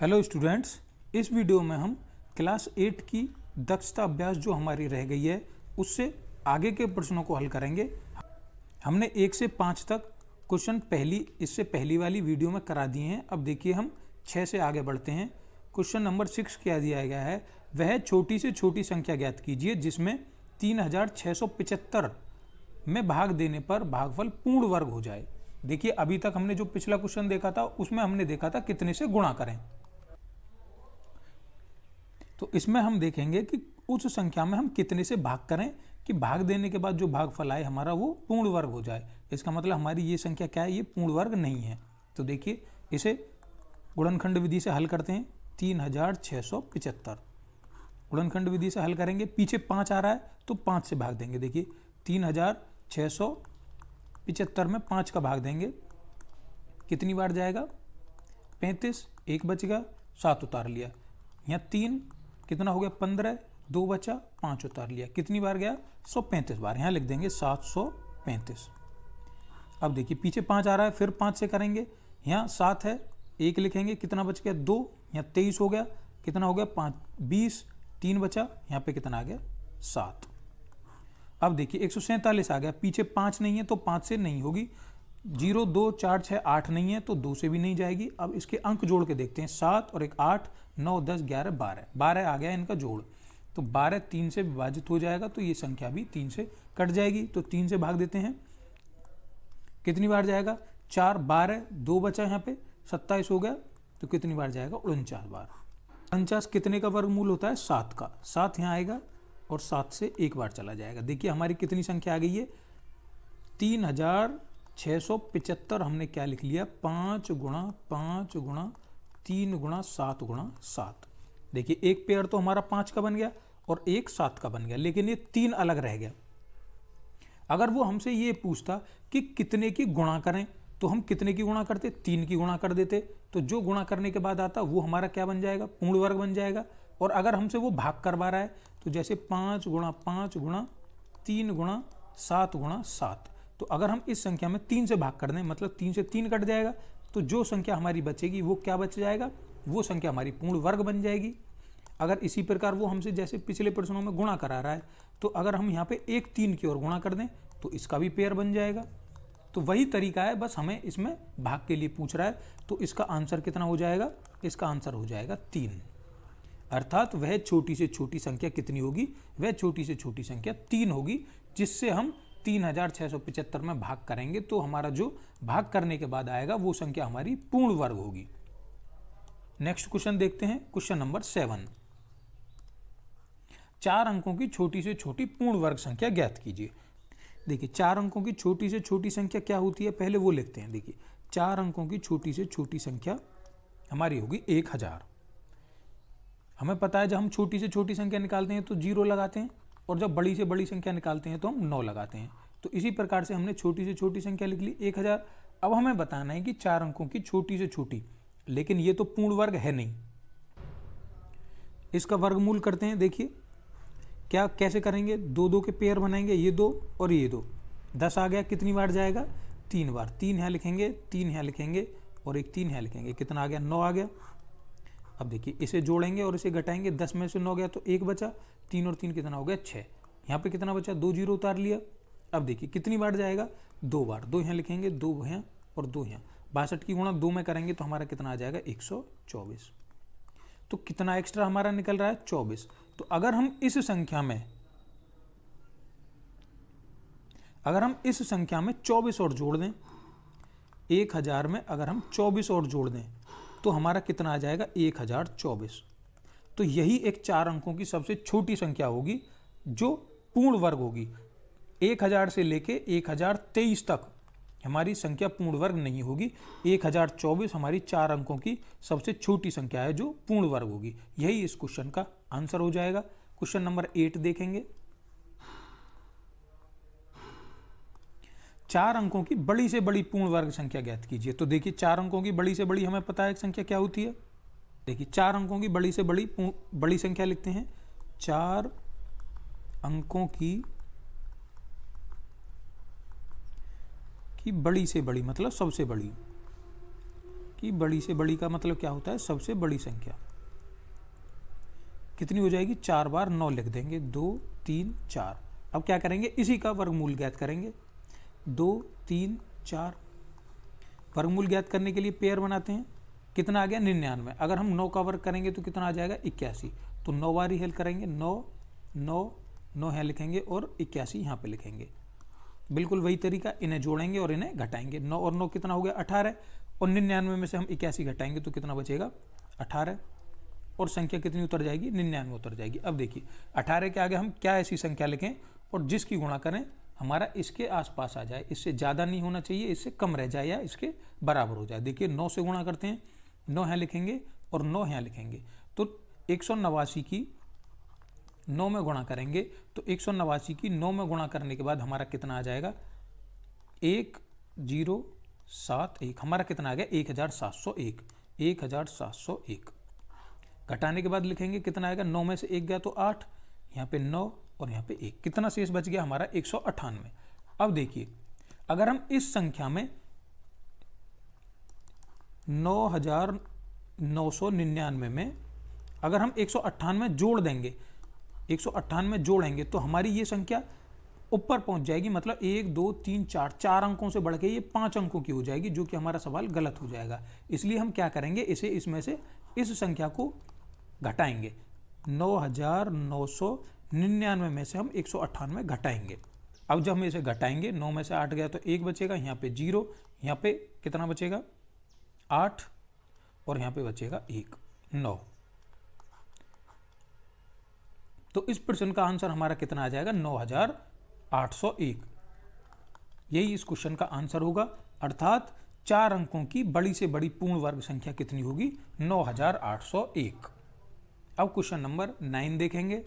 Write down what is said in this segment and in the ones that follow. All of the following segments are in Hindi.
हेलो स्टूडेंट्स, इस वीडियो में हम क्लास 8 की दक्षता अभ्यास जो हमारी रह गई है उससे आगे के प्रश्नों को हल करेंगे। हमने 1 से 5 तक क्वेश्चन इससे पहली वाली वीडियो में करा दिए हैं। अब देखिए हम 6 से आगे बढ़ते हैं। क्वेश्चन नंबर 6 क्या दिया गया है, वह छोटी से छोटी संख्या ज्ञात कीजिए जिसमें 3675 में भाग देने पर भागफल पूर्ण वर्ग हो जाए। देखिए अभी तक हमने जो पिछला क्वेश्चन देखा था उसमें हमने देखा था कितने से गुणा करें, तो इसमें हम देखेंगे कि उस संख्या में हम कितने से भाग करें कि भाग देने के बाद जो भागफल आए हमारा वो पूर्ण वर्ग हो जाए। इसका मतलब हमारी ये संख्या क्या है, ये पूर्ण वर्ग नहीं है। तो देखिए इसे गुणनखंड विधि से हल करते हैं। 3675 गुणनखंड विधि से हल करेंगे। पीछे 5 आ रहा है तो 5 से भाग देंगे। देखिए 3675 में 5 का भाग देंगे, कितनी बार जाएगा 35, एक बच गया, 7 उतार लिया। यहाँ 3 कितना हो गया 15, 2 बचा, 5 उतार लिया, कितनी बार गया 135 बार। यहाँ लिख देंगे 735। अब देखिए पीछे 5 आ रहा है, फिर 5 से करेंगे। यहाँ 7 है, 1 लिखेंगे, कितना बच गया 2, यहाँ 23 हो गया, कितना हो गया 5, 20, 3 बचा, यहाँ पे कितना आ गया 7। अब देखिए 147 आ गया, पीछे 5 नहीं है तो 5 से नहीं होगी। 0, 2, 4, 6, 8 नहीं है तो 2 से भी नहीं जाएगी। अब इसके अंक जोड़ के देखते हैं, 7 और एक 8, 9, 10, 11, 12, 12 आ गया इनका जोड़। तो 12 3 से विभाजित हो जाएगा तो ये संख्या भी 3 से कट जाएगी। तो 3 से भाग देते हैं, कितनी बार जाएगा 4, 12, 2 बचा, यहाँ पे 27 हो गया, तो कितनी बार जाएगा 49 बार। 49 कितने का वर्गमूल होता है 7 का, 7 यहाँ आएगा और 7 से एक बार चला जाएगा। देखिए हमारी कितनी संख्या आ गई है 3675। हमने क्या लिख लिया 5 गुणा 5 गुणा 3 गुणा 7 गुणा 7। देखिए एक पेयर तो हमारा 5 का बन गया और एक 7 का बन गया, लेकिन ये 3 अलग रह गया। अगर वो हमसे ये पूछता कि कितने की गुणा करें तो हम कितने की गुणा करते, 3 की गुणा कर देते। तो जो गुणा करने के बाद आता वो हमारा क्या बन जाएगा, पूर्ण वर्ग बन जाएगा। और अगर हमसे वो भाग करवा रहा है तो जैसे 5 गुणा 5 गुणा 3 गुणा 7 गुणा 7, तो अगर हम इस संख्या में 3 से भाग कर दें मतलब 3 से 3 कट जाएगा, तो जो संख्या हमारी बचेगी वो क्या बच जाएगा, वो संख्या हमारी पूर्ण वर्ग बन जाएगी। अगर इसी प्रकार वो हमसे जैसे पिछले प्रश्नों में गुणा करा रहा है तो अगर हम यहाँ पे एक 3 की ओर गुणा कर दें तो इसका भी पेयर बन जाएगा। तो वही तरीका है, बस हमें इसमें भाग के लिए पूछ रहा है। तो इसका आंसर कितना हो जाएगा, इसका आंसर हो जाएगा 3। अर्थात वह छोटी से छोटी संख्या कितनी होगी, वह छोटी से छोटी संख्या 3 होगी, जिससे हम 3675 में भाग करेंगे तो हमारा जो भाग करने के बाद आएगा वो संख्या हमारी पूर्ण वर्ग होगी। नेक्स्ट क्वेश्चन देखते हैं, क्वेश्चन नंबर 7। 4 अंकों की छोटी से छोटी पूर्ण वर्ग संख्या ज्ञात कीजिए। देखिए 4 अंकों की छोटी से छोटी संख्या क्या होती है, पहले वो लिखते हैं। देखिए 4 अंकों की छोटी से छोटी संख्या हमारी होगी 1000। हमें पता है जब हम छोटी से छोटी संख्या निकालते हैं तो 0 लगाते हैं, और जब बड़ी से बड़ी संख्या निकालते हैं तो हम 9 लगाते हैं। तो इसी प्रकार से हमने छोटी से छोटी संख्या लिख ली 1000। अब हमें बताना है कि 4 अंकों की छोटी से छोटी, लेकिन ये तो पूर्ण वर्ग है नहीं। इसका वर्गमूल करते हैं। देखिए क्या कैसे करेंगे, 2 2 के पेयर बनाएंगे, ये 2 और ये 2, 10 आ गया, कितनी बार जाएगा 3 बार। 3 यहाँ लिखेंगे, 3 यहाँ लिखेंगे और एक 3 यहाँ लिखेंगे, कितना आ गया 9 आ गया। अब देखिए इसे जोड़ेंगे और इसे घटाएंगे, 10 में से 9 गया तो 1 बचा, 3 और 3 कितना हो गया 6। यहाँ पे कितना बचा 2 0 उतार लिया। अब देखिए कितनी बार जाएगा 2 बार, 2 यहाँ लिखेंगे, 2 यहाँ और 2 यहाँ। 62 की गुणा 2 में करेंगे तो हमारा कितना आ जाएगा 124। तो कितना एक्स्ट्रा हमारा निकल रहा है 24। तो अगर हम इस संख्या में 24 और जोड़ दें, 1000 में अगर हम 24 और जोड़ दें तो हमारा कितना आ जाएगा 1024। तो यही एक 4 अंकों की सबसे छोटी संख्या होगी जो पूर्ण वर्ग होगी। 1000 से लेके 1023 तक हमारी संख्या पूर्ण वर्ग नहीं होगी। 1024 हमारी 4 अंकों की सबसे छोटी संख्या है जो पूर्ण वर्ग होगी। यही इस क्वेश्चन का आंसर हो जाएगा। क्वेश्चन नंबर 8 देखेंगे। 4 अंकों की बड़ी से बड़ी पूर्ण वर्ग संख्या ज्ञात कीजिए। तो देखिए 4 अंकों की बड़ी से बड़ी हमें पता है संख्या क्या होती है। देखिए 4 अंकों की बड़ी से बड़ी संख्या लिखते हैं। 4 अंकों की बड़ी से बड़ी मतलब सबसे बड़ी कि बड़ी से बड़ी का मतलब क्या होता है, सबसे बड़ी संख्या। कितनी हो जाएगी, 4 बार 9 लिख देंगे, 2 3 4। अब क्या करेंगे, इसी का वर्गमूल ज्ञात करेंगे। 2 3 4 वर्गमूल ज्ञात करने के लिए पेयर बनाते हैं। कितना आ गया, 99। अगर हम 9 का वर्ग करेंगे तो कितना आ जाएगा, 81। तो 9 बार ही हेल्प करेंगे, 9 9 9 यहाँ लिखेंगे और 81 यहाँ पे लिखेंगे। बिल्कुल वही तरीका, इन्हें जोड़ेंगे और इन्हें घटाएंगे। 9 और 9 कितना हो गया, 18। और 99 में से हम 81 घटाएंगे तो कितना बचेगा, 18। और संख्या कितनी उतर जाएगी, 99 उतर जाएगी। अब देखिए 18 के आगे हम क्या ऐसी संख्या लिखें और जिसकी गुणा करें हमारा इसके आसपास आ जाए, इससे ज़्यादा नहीं होना चाहिए, इससे कम रह जाए या इसके बराबर हो जाए। देखिए 9 से गुणा करते हैं, 9 यहाँ लिखेंगे और 9 यहाँ लिखेंगे। तो 189 की 9 में गुणा करेंगे तो 189 की 9 में गुणा करने के बाद हमारा कितना आ जाएगा, 1071। हमारा कितना आ गया, 1701। 1701 घटाने के बाद लिखेंगे कितना आएगा, 9 में से 1 गया तो 8, यहाँ पे 9 और यहाँ पे 1, कितना शेष बच गया हमारा, 198। अब देखिए अगर हम इस संख्या में 9999 में अगर हम 198 जोड़ देंगे, 198 जोड़ेंगे तो हमारी ये संख्या ऊपर पहुंच जाएगी। मतलब 1 2 3 4 अंकों से बढ़ के ये 5 अंकों की हो जाएगी, जो कि हमारा सवाल गलत हो जाएगा। इसलिए हम क्या करेंगे, इसे इसमें से इस संख्या को घटाएंगे। 9999 में से हम 198 घटाएंगे। अब जब हम इसे घटाएंगे, 9 में से 8 गया तो 1 बचेगा, यहाँ पे 0, यहाँ पे कितना बचेगा 8 और यहाँ पे बचेगा 1, 9। तो इस प्रश्न का आंसर हमारा कितना आ जाएगा, 9801। यही इस क्वेश्चन का आंसर होगा। अर्थात 4 अंकों की बड़ी से बड़ी पूर्ण वर्ग संख्या कितनी होगी, 9801। अब क्वेश्चन नंबर 9 देखेंगे।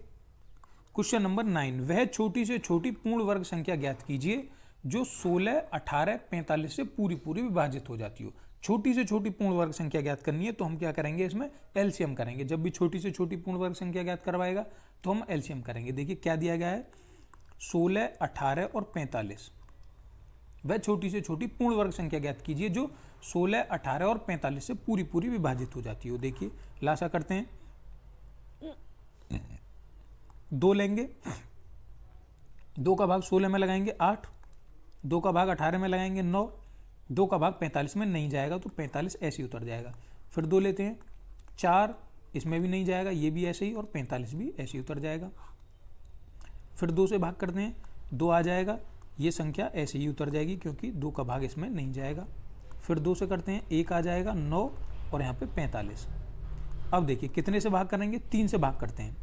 क्वेश्चन नंबर 9, वह छोटी से छोटी पूर्ण वर्ग संख्या ज्ञात कीजिए जो 16, 18, 45 से पूरी विभाजित हो जाती हो। छोटी से छोटी पूर्ण वर्ग संख्या ज्ञात करनी है तो हम क्या करेंगे, इसमें एलसीएम करेंगे। जब भी छोटी से छोटी पूर्ण वर्ग संख्या ज्ञात करवाएगा तो हम एलसीएम करेंगे। देखिए क्या दिया गया है, 16, 18 और 45। वह छोटी से छोटी पूर्ण वर्ग संख्या ज्ञात कीजिए जो 16, 18 और 45 से पूरी विभाजित हो जाती हो। देखिए लासा करते हैं, 2 लेंगे, 2 का भाग 16 में लगाएंगे 8, 2 का भाग 18 में लगाएंगे 9, 2 का भाग 45 में नहीं जाएगा तो 45 ऐसे ही उतर जाएगा। फिर 2 लेते हैं, 4, इसमें भी नहीं जाएगा, ये भी ऐसे ही, और 45 भी ऐसे ही उतर जाएगा। फिर 2 से भाग करते हैं, 2 आ जाएगा, ये संख्या ऐसे ही उतर जाएगी क्योंकि 2 का भाग इसमें नहीं जाएगा। फिर 2 से करते हैं, 1 आ जाएगा, 9 और यहाँ पे 45। अब देखिए कितने से भाग करेंगे, 3 से भाग करते हैं।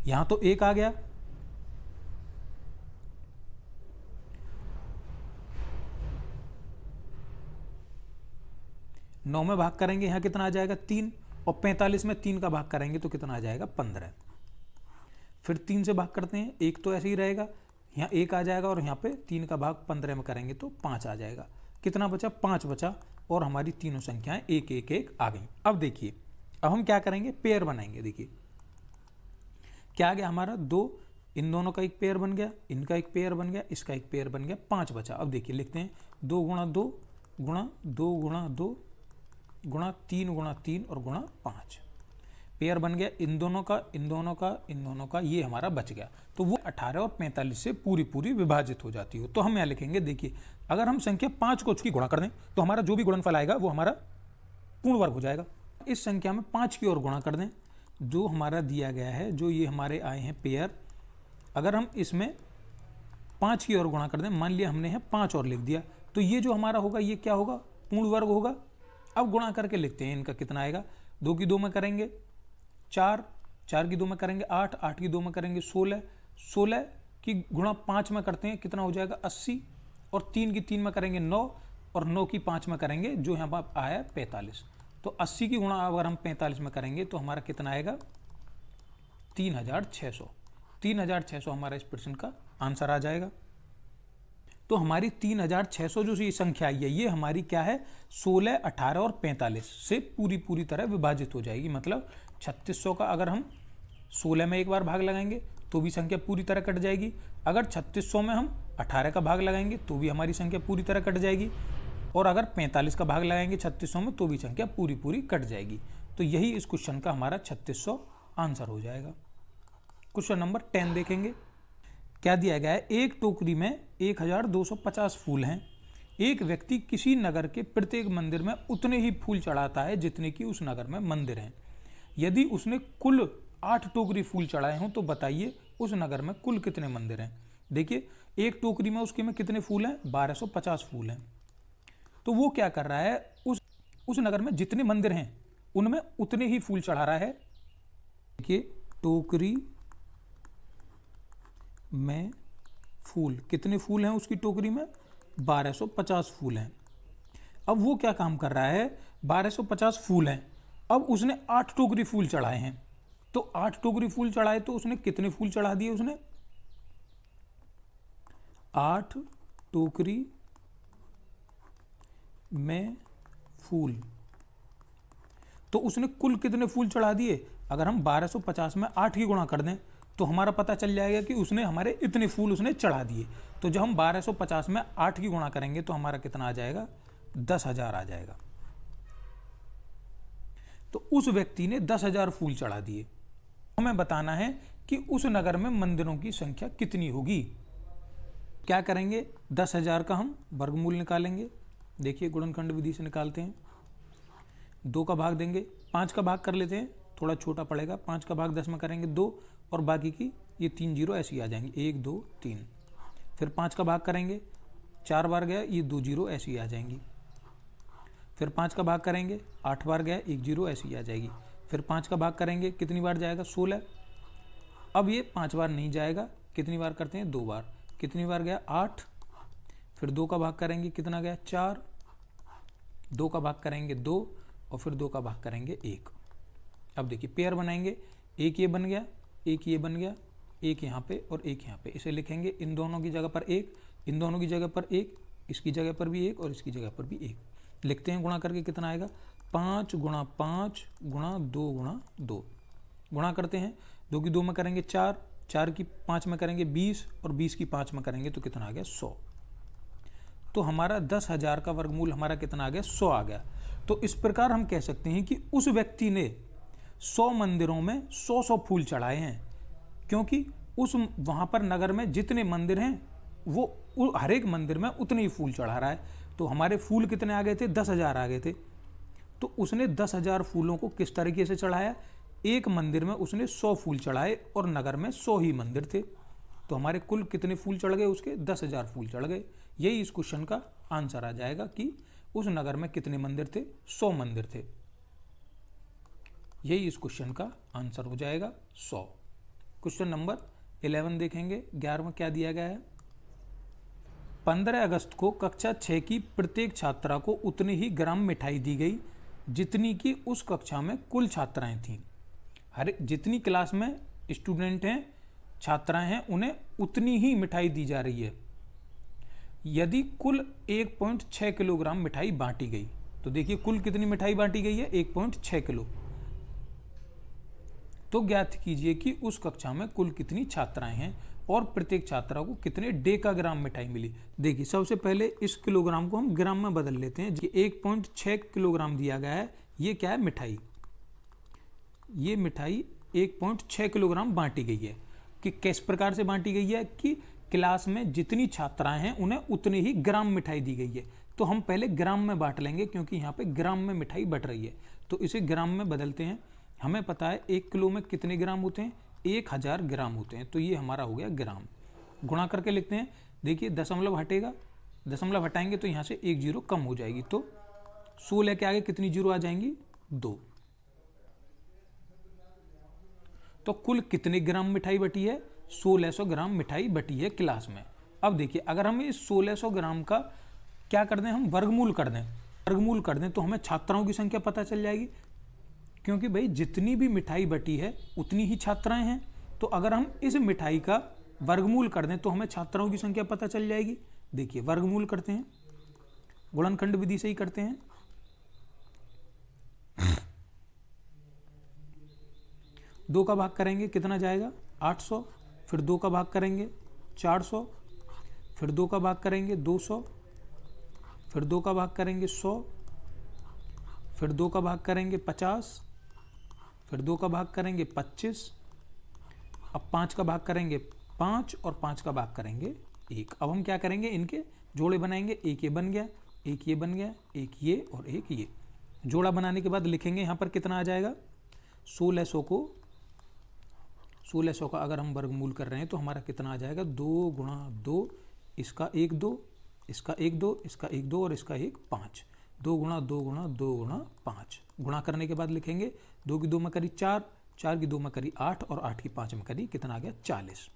यहाँ तो 1 आ गया, नौ में भाग करेंगे, यहाँ कितना आ जाएगा 3, और 45 में 3 का भाग करेंगे तो कितना आ जाएगा 15। फिर 3 से भाग करते हैं, 1 तो ऐसे ही रहेगा, यहाँ 1 आ जाएगा और यहाँ पे 3 का भाग 15 में करेंगे तो 5 आ जाएगा। कितना बचा, 5 बचा, और हमारी तीनों संख्याएं 1 1 1 आ गई। अब देखिए अब हम क्या करेंगे, पेयर बनाएंगे। देखिए क्या आ गया हमारा, 2, इन दोनों का एक पेयर बन गया, इनका एक पेयर बन गया, इसका एक पेयर बन गया, 5 बचा। अब देखिए लिखते हैं 2 गुणा 2 गुणा 2 गुणा 2 गुणा 3 गुणा 3 और गुणा 5। पेयर बन गया इन दोनों का, इन दोनों का, इन दोनों का, ये हमारा बच गया। तो वो 18 और 45 से पूरी विभाजित हो जाती हो। तो हम यहाँ लिखेंगे, देखिए अगर हम संख्या 5 को उसकी गुणा कर दें तो हमारा जो भी गुणनफल आएगा वो हमारा पूर्ण वर्ग हो जाएगा। इस संख्या में 5 की ओर गुणा कर दें, जो हमारा दिया गया है, जो ये हमारे आए हैं पेयर, अगर हम इसमें 5 की ओर गुणा कर दें, मान लिया हमने यहाँ 5 और लिख दिया, तो ये जो हमारा होगा ये क्या होगा, पूर्ण वर्ग होगा। अब गुणा करके लिखते हैं, इनका कितना आएगा, 2 की 2 में करेंगे 4, 4 की 2 में करेंगे 8, 8 की 2 में करेंगे 16, 16 की गुणा 5 में करते हैं, कितना हो जाएगा 80, और 3 की 3 में करेंगे 9, और 9 की 5 में करेंगे, जो यहाँ पर आया 45। तो 80 की गुणा अगर हम 45 में करेंगे तो हमारा कितना आएगा 3600। 3600 हमारा इस प्रश्न का आंसर आ जाएगा। तो हमारी 3600 जो सी संख्या आई है, ये हमारी क्या है, 16, 18 और 45 से पूरी तरह विभाजित हो जाएगी। मतलब 3600 का अगर हम 16 में एक बार भाग लगाएंगे तो भी संख्या पूरी तरह कट जाएगी। अगर 3600 में हम 18 का भाग लगाएंगे तो भी हमारी संख्या पूरी तरह कट जाएगी। और अगर 45 का भाग लगाएंगे 3600 में तो भी संख्या पूरी पूरी कट जाएगी। तो यही इस क्वेश्चन का हमारा 3600 आंसर हो जाएगा। क्वेश्चन नंबर 10 देखेंगे। क्या दिया गया है, एक टोकरी में 1250 फूल हैं। एक व्यक्ति किसी नगर के प्रत्येक मंदिर में उतने ही फूल चढ़ाता है जितने कि उस नगर में मंदिर हैं। यदि उसने कुल 8 टोकरी फूल चढ़ाए हों तो बताइए उस नगर में कुल कितने मंदिर हैं। देखिए एक टोकरी में उसके में कितने फूल हैं, 1250 फूल हैं। तो वो क्या कर रहा है, उस नगर में जितने मंदिर हैं उनमें उतने ही फूल चढ़ा रहा है। देखिए टोकरी में फूल, कितने फूल हैं उसकी टोकरी में, 1250 फूल हैं। अब वो क्या काम कर रहा है, 1250 फूल हैं, अब उसने 8 टोकरी फूल चढ़ाए हैं। तो 8 टोकरी फूल चढ़ाए तो उसने कितने फूल चढ़ा दिए, उसने 8 टोकरी में फूल, तो उसने कुल कितने फूल चढ़ा दिए। अगर हम 1250 में 8 की गुणा कर दें तो हमारा पता चल जाएगा कि उसने हमारे इतने फूल उसने चढ़ा दिए। तो जब हम 1250 में 8 की गुणा करेंगे तो हमारा कितना आ जाएगा, 10,000 आ जाएगा। तो उस व्यक्ति ने 10,000 फूल चढ़ा दिए। हमें बताना है कि उस नगर में मंदिरों की संख्या कितनी होगी। क्या करेंगे, 10,000 का हम वर्गमूल निकालेंगे। देखिए गुणनखंड विधि से निकालते हैं। 2 का भाग देंगे, 5 का भाग कर लेते हैं, थोड़ा छोटा पड़ेगा। 5 का भाग 10 में करेंगे 2, और बाकी की ये 3 जीरो ऐसे ही आ जाएंगे, 1 2 3। फिर 5 का भाग करेंगे, 4 बार गया, ये 2 जीरो ऐसे ही आ जाएंगी। फिर 5 का भाग करेंगे, 8 बार गया, 1 जीरो ऐसे ही आ जाएगी। फिर 5 का भाग करेंगे, कितनी बार जाएगा, 16। अब ये 5 बार नहीं जाएगा, कितनी बार करते हैं, 2 बार। कितनी बार गया, 8। फिर 2 का भाग करेंगे, कितना गया, 4। 2 का भाग करेंगे 2, और फिर 2 का भाग करेंगे 1। अब देखिए पेयर बनाएंगे, एक ये बन गया, एक ये बन गया, एक यहाँ पे और एक यहाँ पे। इसे लिखेंगे इन दोनों की जगह पर 1, इन दोनों की जगह पर 1, इसकी जगह पर भी 1 और इसकी जगह पर भी 1 लिखते हैं। गुणा करके कितना आएगा, 5 गुणा 5 गुणा 2 गुणा 2। गुणा करते हैं, 2 की 2 में करेंगे 4, 4 की 5 में करेंगे 20, और 20 की 5 में करेंगे तो कितना आ गया, 100। तो हमारा 10,000 का वर्गमूल हमारा कितना आ गया, 100 आ गया। तो इस प्रकार हम कह सकते हैं कि उस व्यक्ति ने 100 मंदिरों में 100 फूल चढ़ाए हैं, क्योंकि उस वहाँ पर नगर में जितने मंदिर हैं वो हर एक मंदिर में उतने ही फूल चढ़ा रहा है। तो हमारे फूल कितने आ गए थे, 10,000 आ गए थे। तो उसने 10,000 फूलों को किस तरीके से चढ़ाया, एक मंदिर में उसने 100 फूल चढ़ाए और नगर में 100 ही मंदिर थे। तो हमारे कुल कितने फूल चढ़ गए, उसके 10,000 फूल चढ़ गए। यही इस क्वेश्चन का आंसर आ जाएगा कि उस नगर में कितने मंदिर थे, 100 मंदिर थे। यही इस क्वेश्चन का आंसर हो जाएगा, 100। क्वेश्चन नंबर 11 देखेंगे। 11 में क्या दिया गया है, 15 अगस्त को कक्षा 6 की प्रत्येक छात्रा को उतनी ही ग्राम मिठाई दी गई जितनी कि उस कक्षा में कुल छात्राएं थीं। हर जितनी क्लास में स्टूडेंट हैं, छात्राएं हैं, उन्हें उतनी ही मिठाई दी जा रही है। यदि कुल 1.6 किलोग्राम मिठाई बांटी गई, तो देखिए कुल कितनी मिठाई बांटी गई है, 1.6 किलो। तो ज्ञात कीजिए कि उस कक्षा में कुल कितनी छात्राएं हैं और प्रत्येक छात्रा को कितने डेकाग्राम मिठाई मिली। देखिए सबसे पहले इस किलोग्राम को हम ग्राम में बदल लेते हैं। 1.6 किलोग्राम दिया गया है, ये क्या है, मिठाई। ये मिठाई 1.6 किलोग्राम बांटी गई है। कि किस प्रकार से बांटी गई है, कि क्लास में जितनी छात्राएं हैं उन्हें उतनी ही ग्राम मिठाई दी गई है। तो हम पहले ग्राम में बांट लेंगे, क्योंकि यहाँ पे ग्राम में मिठाई बट रही है। तो इसे ग्राम में बदलते हैं। हमें पता है 1 किलो में कितने ग्राम होते हैं, 1000 ग्राम होते हैं। तो ये हमारा हो गया ग्राम। गुणा करके लिखते हैं। देखिए दशमलव हटेगा, दशमलव हटाएंगे तो यहाँ से 1 जीरो कम हो जाएगी। तो 16 के आगे कितनी जीरो आ जाएंगी, 2। तो कुल कितने ग्राम मिठाई बटी है, 1600 ग्राम मिठाई बटी है क्लास में। अब देखिए अगर हम इस 1600 ग्राम का क्या कर दें, हम वर्गमूल कर दें तो हमें छात्राओं की संख्या पता चल जाएगी। क्योंकि भाई जितनी भी मिठाई बटी है उतनी ही छात्राएं हैं। तो अगर हम इस मिठाई का वर्गमूल कर दें तो हमें छात्राओं की संख्या पता चल जाएगी। देखिए वर्गमूल करते हैं, गुणनखंड विधि से ही करते हैं। 2 का भाग करेंगे कितना जाएगा, 800। फिर 2 का भाग करेंगे 400। फिर 2 का भाग करेंगे 200। फिर 2 का भाग करेंगे 100, फिर 2 का भाग करेंगे 50, फिर 2 का भाग करेंगे 25, अब 5 का भाग करेंगे 5 और 5 का भाग करेंगे 1। अब हम क्या करेंगे, इनके जोड़े बनाएंगे। एक ये बन गया, एक ये बन गया, एक ये और एक ये। जोड़ा बनाने के बाद लिखेंगे यहाँ पर कितना आ जाएगा, 1600 का अगर हम वर्गमूल कर रहे हैं तो हमारा कितना आ जाएगा, 2 गुणा 2, इसका 1 2, इसका 1 2, इसका 1 2 और इसका 1 5। 2 गुणा 2 गुणा 2 गुणा 5। गुणा करने के बाद लिखेंगे 2 की 2 में करी 4, 4 की 2 में करी 8 और 8 की 5 में करी कितना आ गया, 40।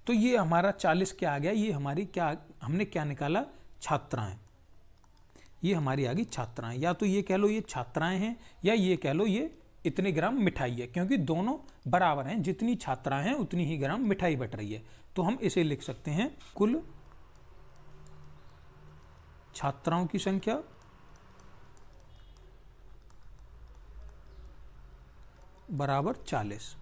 तो ये हमारा 40 क्या आ गया, ये हमारी क्या, हमने क्या निकाला, छात्राएं। ये हमारी आ गई छात्राएं। या तो ये कह लो ये छात्राएं हैं, या ये कह लो ये इतने ग्राम मिठाई है, क्योंकि दोनों बराबर हैं। जितनी छात्राएं हैं उतनी ही ग्राम मिठाई बट रही है। तो हम इसे लिख सकते हैं कुल छात्राओं की संख्या बराबर 40।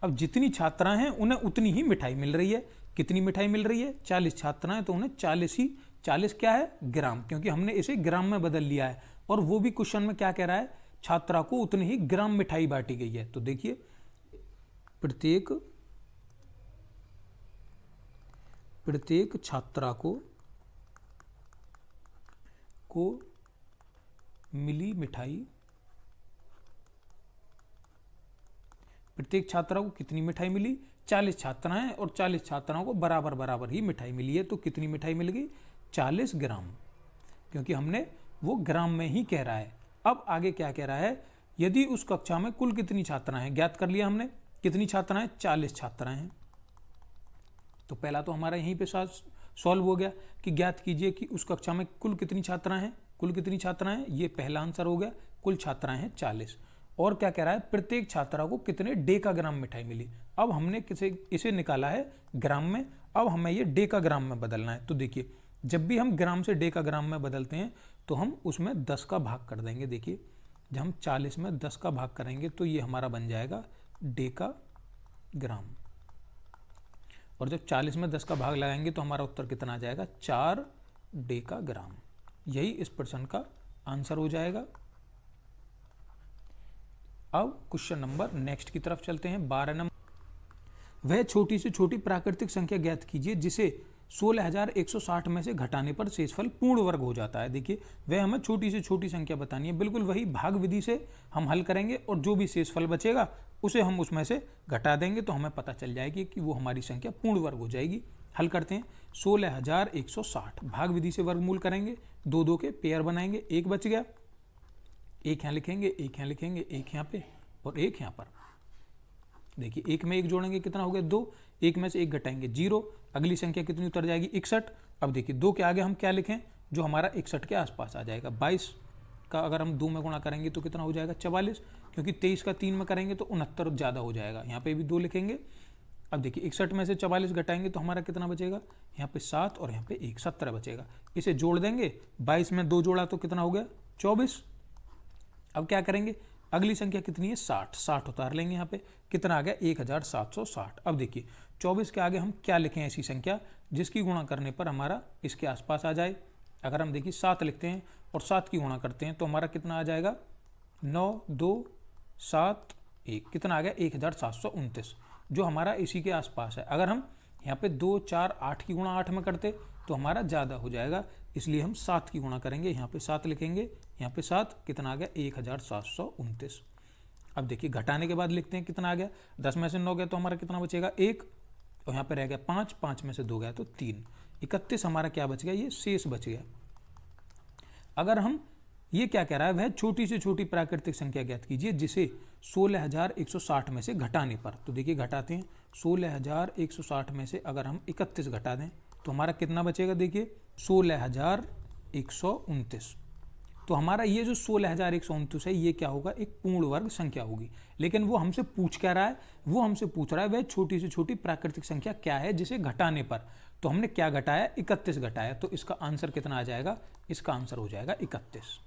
अब जितनी छात्राएं हैं उन्हें उतनी ही मिठाई मिल रही है। कितनी मिठाई मिल रही है, 40 छात्राएं, तो उन्हें 40 क्या है, ग्राम, क्योंकि हमने इसे ग्राम में बदल लिया है। और वो भी क्वेश्चन में क्या कह रहा है, छात्रा को उतनी ही ग्राम मिठाई बांटी गई है। तो देखिए प्रत्येक छात्रा को मिली मिठाई, प्रत्येक छात्रा को कितनी मिठाई मिली, 40 छात्राएं और 40 छात्राओं को बराबर बराबर ही मिठाई मिली है। तो कितनी मिठाई मिल गई, 40 ग्राम, क्योंकि हमने वो ग्राम में ही कह रहा है। अब आगे क्या कह रहा है, यदि उस कक्षा में कुल कितनी छात्राएं हैं, ज्ञात कर लिया हमने। कितनी छात्राएं, 40 छात्राएं हैं। तो पहला तो हमारा यहीं पे सॉल्व हो गया कि ज्ञात कीजिए कि उस कक्षा में कुल कितनी छात्राएं हैं। कुल कितनी छात्राएं हैं, ये पहला आंसर हो गया, कुल छात्राएं हैं 40। और क्या कह रहा है, प्रत्येक छात्रा को कितने डेकाग्राम मिठाई मिली। अब हमने इसे निकाला है ग्राम में, अब हमें ये डेकाग्राम में बदलना है। तो देखिए जब भी हम ग्राम से डेकाग्राम में बदलते हैं तो हम उसमें 10 का भाग कर देंगे। देखिए जब हम 40 में 10 का भाग करेंगे तो ये हमारा बन जाएगा डेकाग्राम। और जब 40 में 10 का भाग लगाएंगे तो हमारा उत्तर कितना आ जाएगा, 4 डेकाग्राम। यही इस प्रश्न का आंसर हो जाएगा। अब क्वेश्चन नंबर नेक्स्ट की तरफ चलते हैं। 12 नंबर, वह छोटी से छोटी प्राकृतिक संख्या ज्ञात कीजिए जिसे 16,160 में से घटाने पर शेषफल पूर्ण वर्ग हो जाता है। देखिए वह हमें छोटी से छोटी संख्या बतानी है। बिल्कुल वही भाग विधि से हम हल करेंगे और जो भी शेषफल बचेगा उसे हम उसमें से घटा देंगे तो हमें पता चल जाएगी कि वो हमारी संख्या पूर्ण वर्ग हो जाएगी। हल करते हैं। 16,160 भाग विधि से वर्गमूल करेंगे, 2 के पेयर बनाएंगे, एक बच गया, एक यहाँ लिखेंगे, एक यहाँ लिखेंगे, एक यहाँ पे और एक यहाँ पर। देखिए एक में एक जोड़ेंगे कितना हो गया, 2, एक में से एक घटाएंगे 0, अगली संख्या कितनी उतर जाएगी, 61। अब देखिए 2 के आगे हम क्या लिखें, जो हमारा 61 के आसपास आ जाएगा। 22 का अगर हम 2 में गुणा करेंगे तो कितना हो जाएगा, 44, क्योंकि 23 का 3 में करेंगे तो 69 ज़्यादा हो जाएगा। यहाँ पे भी 2 लिखेंगे। अब देखिए 61 में से 44 घटाएंगे तो हमारा कितना बचेगा, यहाँ पे 7 और यहाँ पे 1, 17 बचेगा। इसे जोड़ देंगे, 22 में 2 जोड़ा तो कितना हो गया, 24। अब क्या करेंगे, अगली संख्या कितनी है, 60 उतार लेंगे। यहाँ पे कितना आ गया, 1760। अब देखिए 24 के आगे हम क्या लिखें, ऐसी संख्या जिसकी गुणा करने पर हमारा इसके आसपास आ जाए। अगर हम देखिए 7 लिखते हैं और 7 की गुणा करते हैं तो हमारा कितना आ जाएगा, 9, 2, 7, 1, कितना आ गया, 1729, जो हमारा इसी के आसपास है। अगर हम यहाँ पे 2, 4, 8 की गुणा 8 में करते तो हमारा ज़्यादा हो जाएगा, इसलिए हम 7 की गुणा करेंगे। यहाँ पे 7 लिखेंगे, यहाँ पे 7, कितना आ गया, 1729। अब देखिए घटाने के बाद लिखते हैं कितना आ गया, 10 में से 9 गया तो हमारा कितना बचेगा, 1, और यहाँ पे रह गया 5, 5 में से 2 गया तो 3, 31 हमारा क्या बच गया, ये शेष बच गया। अगर हम ये क्या कह रहा है, वह छोटी से छोटी प्राकृतिक संख्या ज्ञात कीजिए जिसे 16,160 में से घटाने पर। तो देखिए घटाते हैं, 16,160 में से अगर हम 31 घटा दें तो हमारा कितना बचेगा, देखिए 16,129। तो हमारा ये जो 16,129 है ये क्या होगा, एक पूर्ण वर्ग संख्या होगी। लेकिन वो हमसे पूछ क्या रहा है, वो हमसे पूछ रहा है वह छोटी से छोटी प्राकृतिक संख्या क्या है जिसे घटाने पर। तो हमने क्या घटाया, 31 घटाया, तो इसका आंसर कितना आ जाएगा, इसका आंसर हो जाएगा 31।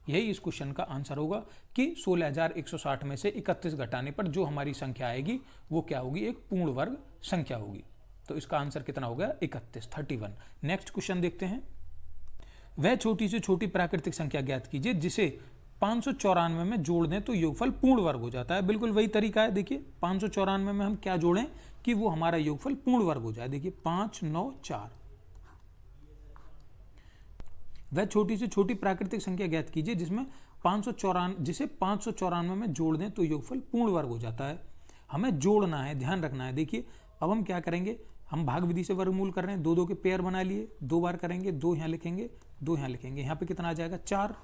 यही इस क्वेश्चन का आंसर होगा कि 16,160 में से 31 घटाने पर जो हमारी संख्या आएगी वो क्या होगी, एक पूर्ण वर्ग संख्या होगी। तो इसका आंसर कितना हो गया, 31, 31। नेक्स्ट क्वेश्चन देखते हैं। वह छोटी से छोटी प्राकृतिक संख्या ज्ञात कीजिए जिसे 594 में जोड़ दें तो योगफल पूर्ण वर्ग हो जाता है। बिल्कुल वही तरीका है। देखिए 594 में हम क्या जोड़ें कि वो हमारा योगफल पूर्ण वर्ग हो जाए। देखिए 5 9 4। वह छोटी से छोटी प्राकृतिक संख्या ज्ञात कीजिए जिसे 594 में जोड़ दें तो योगफल पूर्ण वर्ग हो जाता है। हमें जोड़ना है, ध्यान रखना है। देखिए अब हम क्या करेंगे, हम भाग विधि से वर्गमूल कर रहे हैं, 2 2 के पेयर बना लिए, 2 बार करेंगे, 2 यहाँ लिखेंगे, 2 यहाँ लिखेंगे। यहाँ पे कितना आ जाएगा 4।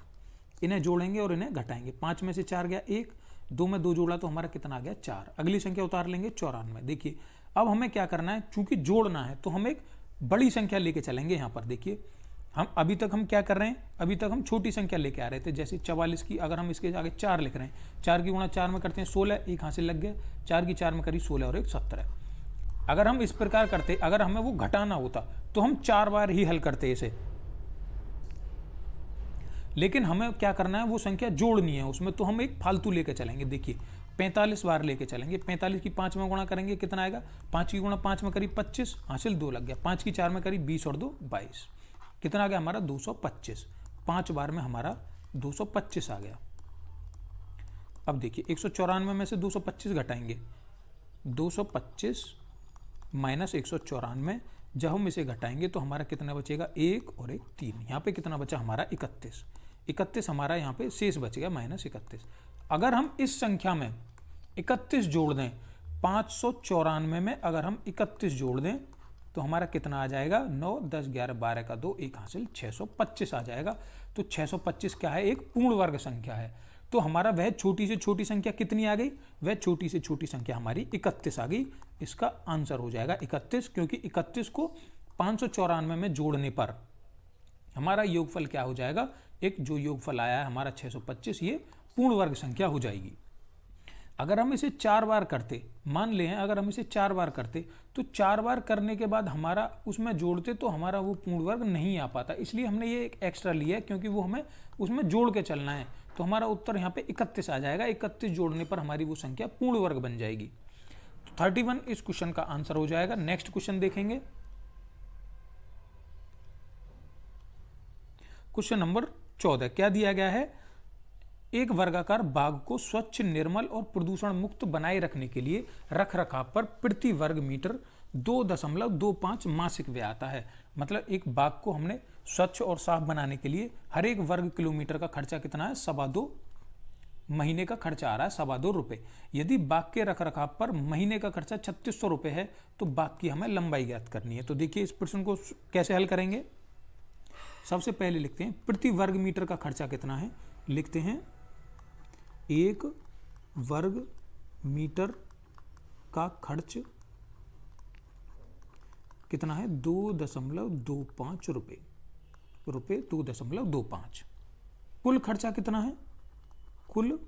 इन्हें जोड़ेंगे और इन्हें घटाएंगे। 5 में से 4 गया 1, 2 में 2 जोड़ा तो हमारा कितना आ गया 4। अगली संख्या उतार लेंगे 94। देखिए अब हमें क्या करना है, चूंकि जोड़ना है तो हम एक बड़ी संख्या लेके चलेंगे। यहाँ पर देखिए हम अभी तक हम क्या कर रहे हैं, अभी तक हम छोटी संख्या लेके आ रहे थे। जैसे 44 की अगर हम इसके आगे 4 लिख रहे हैं, 4 की गुणा 4 में करते हैं 16, एक हासिल लग गया। 4 की 4 में करी 16 और 1 17। अगर हम इस प्रकार करते, अगर हमें वो घटाना होता तो हम 4 बार ही हल करते इसे, लेकिन हमें क्या करना है, वो संख्या जोड़नी है उसमें, तो हम एक फालतू लेके चलेंगे। देखिए 45 बार लेके चलेंगे। 45 की 5 में गुणा करेंगे, कितना आएगा, 5 की गुणा 5 में करी 25, हासिल 2 लग गया। 5 की 4 में करी 20 और 2 22, कितना आ गया हमारा 225। 5 बार में हमारा 225 आ गया। अब देखिए 194 में से 225 घटाएंगे, 225 माइनस 194, जब हम इसे घटाएंगे तो हमारा कितना बचेगा 1 और 1 3। यहाँ पे कितना बचा हमारा 31। 31 हमारा यहाँ पे शेष बच गया -31। अगर हम इस संख्या में 31 जोड़ दें, 594 में अगर हम 31 जोड़ दें तो हमारा कितना आ जाएगा 9 10 11 12 का 2, एक हासिल 625 आ जाएगा। तो 625 क्या है, एक पूर्ण वर्ग संख्या है। तो हमारा वह छोटी से छोटी संख्या कितनी आ गई, वह छोटी से छोटी संख्या हमारी 31 आ गई। इसका आंसर हो जाएगा 31, क्योंकि 31 को 594 में जोड़ने पर हमारा योगफल क्या हो जाएगा, एक जो योगफल आया है हमारा 625, ये पूर्ण वर्ग संख्या हो जाएगी। अगर हम इसे 4 बार करते, मान लें अगर हम इसे 4 बार करते तो 4 बार करने के बाद हमारा उसमें जोड़ते तो हमारा वो पूर्ण वर्ग नहीं आ पाता, इसलिए हमने ये एक एक्स्ट्रा लिया है, क्योंकि वो हमें उसमें जोड़ के चलना है। तो हमारा उत्तर यहाँ पे 31 आ जाएगा। 31 जोड़ने पर हमारी वो संख्या पूर्ण वर्ग बन जाएगी। तो 31 इस क्वेश्चन का आंसर हो जाएगा। नेक्स्ट क्वेश्चन देखेंगे, क्वेश्चन नंबर 14। क्या दिया गया है, एक वर्गाकार बाग को स्वच्छ, निर्मल और प्रदूषण मुक्त बनाए रखने के लिए रख रखाव पर प्रति वर्ग मीटर 2.25 मासिक व्यय आता है। मतलब एक बाग को हमने स्वच्छ और साफ बनाने के लिए हर एक वर्ग किलोमीटर का खर्चा कितना है, 2.25 महीने का खर्चा आ रहा है, 2.25 रुपये। यदि बाग के रख रखाव पर महीने का खर्चा 3600 रुपये है तो बाग की हमें लंबाई ज्ञात करनी है। तो देखिए इस प्रश्न को कैसे हल करेंगे। सबसे पहले लिखते हैं प्रति वर्ग मीटर का खर्चा कितना है। लिखते हैं 1 वर्ग मीटर का खर्च कितना है, 2.25 रुपये। 2.25। कुल खर्चा कितना है, कुल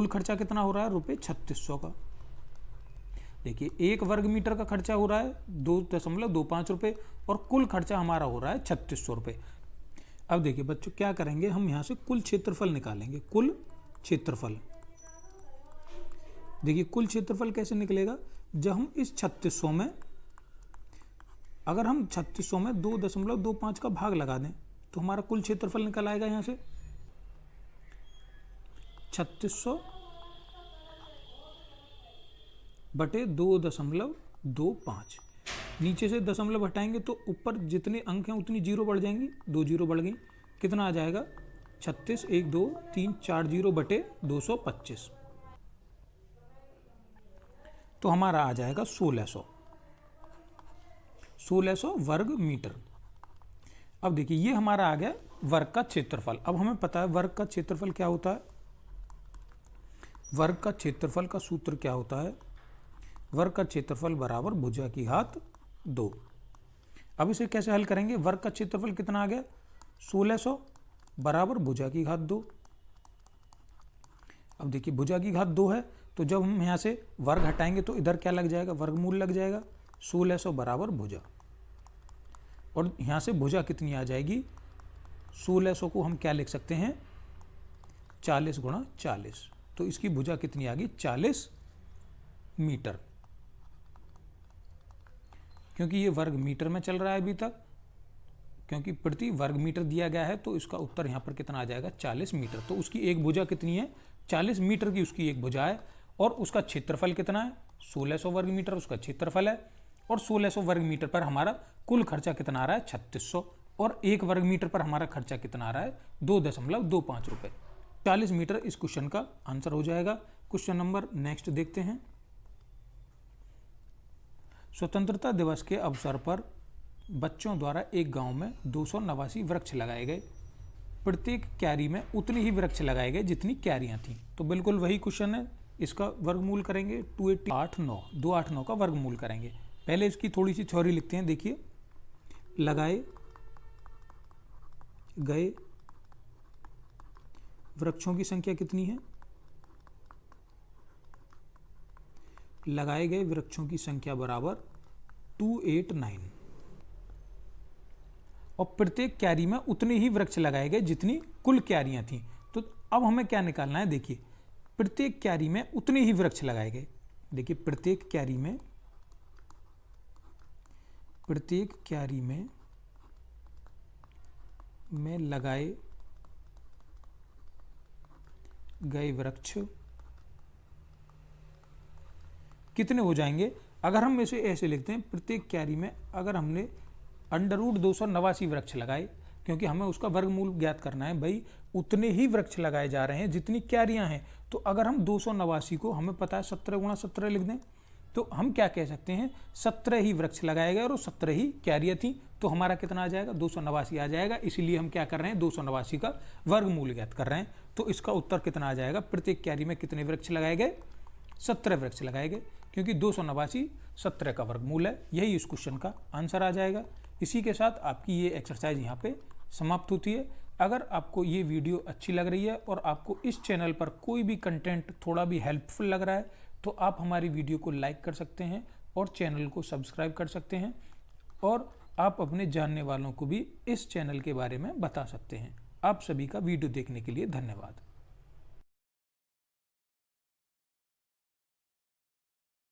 खर्चा कितना हो रहा है, ₹3600 का। देखिए 1 वर्ग मीटर का खर्चा हो रहा है 2.25 रुपये और कुल खर्चा हमारा हो रहा है 3600 रुपये। अब देखिए बच्चों क्या करेंगे, हम यहाँ से कुल क्षेत्रफल निकालेंगे। कुल क्षेत्रफल, देखिए कुल क्षेत्रफल कैसे निकलेगा, जब हम इस 3600 में, अगर हम 3600 में 2.25 का भाग लगा दें तो हमारा कुल क्षेत्रफल निकल आएगा। यहाँ से 3600 बटे 2.25, नीचे से दशमलव हटाएंगे तो ऊपर जितने अंक हैं उतनी जीरो बढ़ जाएंगी, 2 जीरो बढ़ गई। कितना आ जाएगा 36 1 2 3 4 जीरो बटे 225, तो हमारा आ जाएगा 1600 वर्ग मीटर। अब देखिए ये हमारा आ गया वर्ग का क्षेत्रफल। अब हमें पता है वर्ग का क्षेत्रफल क्या होता है। वर्ग का क्षेत्रफल का सूत्र क्या होता है, वर्ग का क्षेत्रफल बराबर भुजा की घात 2। अब इसे कैसे हल करेंगे, वर्ग का क्षेत्रफल कितना आ गया 1600 बराबर भुजा की घात 2। अब देखिए भुजा की घात 2 है तो जब हम यहाँ से वर्ग हटाएंगे तो इधर क्या लग जाएगा, वर्गमूल लग जाएगा। 1600 बराबर भुजा, और यहाँ से भुजा कितनी आ जाएगी, 1600 को हम क्या लिख सकते हैं 40 गुणा 40, तो इसकी भुजा कितनी आ गई 40 मीटर, क्योंकि ये वर्ग मीटर में चल रहा है अभी तक, क्योंकि प्रति वर्ग मीटर दिया गया है, तो इसका उत्तर यहाँ पर कितना आ जाएगा 40 मीटर। तो उसकी एक भुजा कितनी है 40 मीटर की उसकी एक भुजा है, और उसका क्षेत्रफल कितना है 1600 वर्ग मीटर उसका क्षेत्रफल है, और 1600 वर्ग मीटर पर हमारा कुल खर्चा कितना आ रहा है 3600, और 1 वर्ग मीटर पर हमारा खर्चा कितना आ रहा है 2.25 रुपये। 40 मीटर इस क्वेश्चन का आंसर हो जाएगा। क्वेश्चन नंबर नेक्स्ट देखते हैं। स्वतंत्रता दिवस के अवसर पर बच्चों द्वारा एक गांव में 289 वृक्ष लगाए गए। प्रत्येक क्यारी में उतने ही वृक्ष लगाए गए जितनी क्यारियां थीं। तो बिल्कुल वही क्वेश्चन है, इसका वर्गमूल करेंगे 289 का वर्गमूल करेंगे। पहले इसकी थोड़ी सी थ्योरी लिखते हैं। देखिए, लगाए गए वृक्षों की संख्या कितनी है, लगाए गए वृक्षों की संख्या बराबर 289, और प्रत्येक क्यारी में उतने ही वृक्ष लगाए गए जितनी कुल क्यारियां थीं। तो अब हमें क्या निकालना है, देखिए प्रत्येक क्यारी में उतने ही वृक्ष लगाए गए। देखिए प्रत्येक क्यारी में लगाए गए वृक्ष कितने हो जाएंगे। अगर हम इसे ऐसे लिखते हैं, प्रत्येक क्यारी में अगर हमने √289 वृक्ष लगाए, क्योंकि हमें उसका वर्गमूल ज्ञात करना है, भाई उतने ही वृक्ष लगाए जा रहे हैं जितनी क्यारियां हैं। तो अगर हम 289 को हमें पता है 17 × 17 लिख दें, तो हम क्या कह सकते हैं 17 ही वृक्ष लगाए गए और 17 ही क्यारियां थी। तो हमारा कितना आ जाएगा 289 आ जाएगा। इसीलिए हम क्या कर रहे हैं 289 का वर्गमूल ज्ञात कर रहे हैं। तो इसका उत्तर कितना आ जाएगा, प्रत्येक क्यारी में कितने वृक्ष लगाए गए 17 वृक्ष लगाए गए, क्योंकि 289 17 का वर्गमूल है। यही इस क्वेश्चन का आंसर आ जाएगा। इसी के साथ आपकी ये एक्सरसाइज यहाँ पे समाप्त होती है। अगर आपको ये वीडियो अच्छी लग रही है और आपको इस चैनल पर कोई भी कंटेंट थोड़ा भी हेल्पफुल लग रहा है, तो आप हमारी वीडियो को लाइक कर सकते हैं और चैनल को सब्सक्राइब कर सकते हैं, और आप अपने जानने वालों को भी इस चैनल के बारे में बता सकते हैं। आप सभी का वीडियो देखने के लिए धन्यवाद।